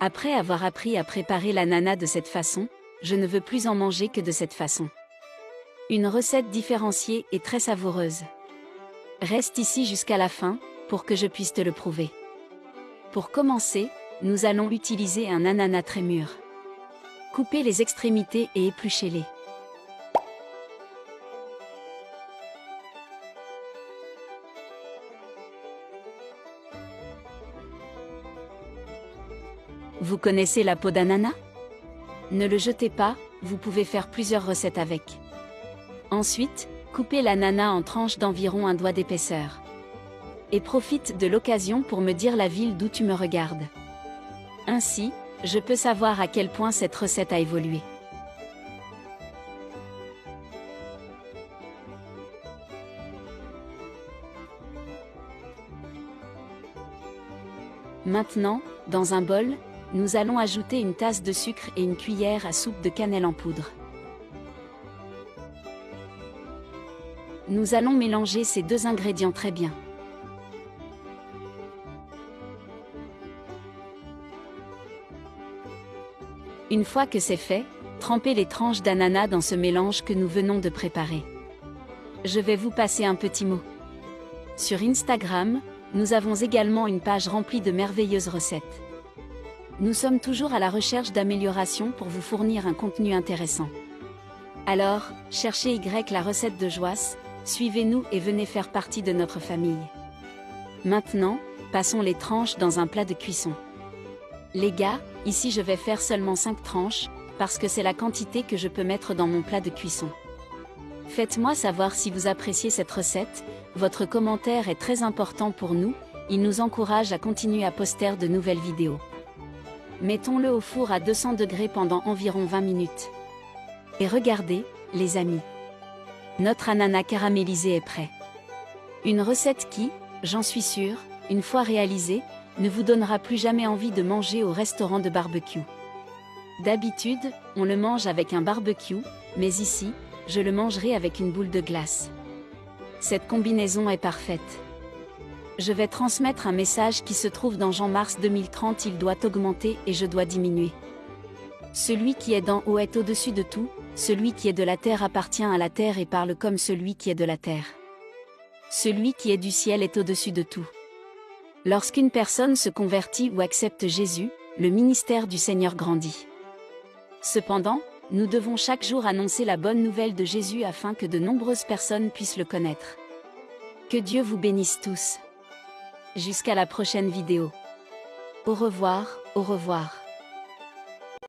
Après avoir appris à préparer l'ananas de cette façon, je ne veux plus en manger que de cette façon. Une recette différenciée et très savoureuse. Reste ici jusqu'à la fin, pour que je puisse te le prouver. Pour commencer, nous allons utiliser un ananas très mûr. Coupez les extrémités et épluchez-les. Vous connaissez la peau d'ananas? Ne le jetez pas, vous pouvez faire plusieurs recettes avec. Ensuite, coupez l'ananas en tranches d'environ 1 doigt d'épaisseur. Et profite de l'occasion pour me dire la ville d'où tu me regardes. Ainsi, je peux savoir à quel point cette recette a évolué. Maintenant, dans un bol, nous allons ajouter une tasse de sucre et une cuillère à soupe de cannelle en poudre. Nous allons mélanger ces deux ingrédients très bien. Une fois que c'est fait, trempez les tranches d'ananas dans ce mélange que nous venons de préparer. Je vais vous passer un petit mot. Sur Instagram, nous avons également une page remplie de merveilleuses recettes. Nous sommes toujours à la recherche d'améliorations pour vous fournir un contenu intéressant. Alors, cherchez la recette de Joas, suivez-nous et venez faire partie de notre famille. Maintenant, passons les tranches dans un plat de cuisson. Les gars, ici je vais faire seulement 5 tranches, parce que c'est la quantité que je peux mettre dans mon plat de cuisson. Faites-moi savoir si vous appréciez cette recette, votre commentaire est très important pour nous, il nous encourage à continuer à poster de nouvelles vidéos. Mettons-le au four à 200 degrés pendant environ 20 minutes. Et regardez, les amis. Notre ananas caramélisé est prêt. Une recette qui, j'en suis sûre, une fois réalisée, ne vous donnera plus jamais envie de manger au restaurant de barbecue. D'habitude, on le mange avec un barbecue, mais ici, je le mangerai avec une boule de glace. Cette combinaison est parfaite. Je vais transmettre un message qui se trouve dans Jean-Mars 2030, il doit augmenter et je dois diminuer. Celui qui est d'en haut est au-dessus de tout, celui qui est de la terre appartient à la terre et parle comme celui qui est de la terre. Celui qui est du ciel est au-dessus de tout. Lorsqu'une personne se convertit ou accepte Jésus, le ministère du Seigneur grandit. Cependant, nous devons chaque jour annoncer la bonne nouvelle de Jésus afin que de nombreuses personnes puissent le connaître. Que Dieu vous bénisse tous. Jusqu'à la prochaine vidéo. Au revoir, au revoir.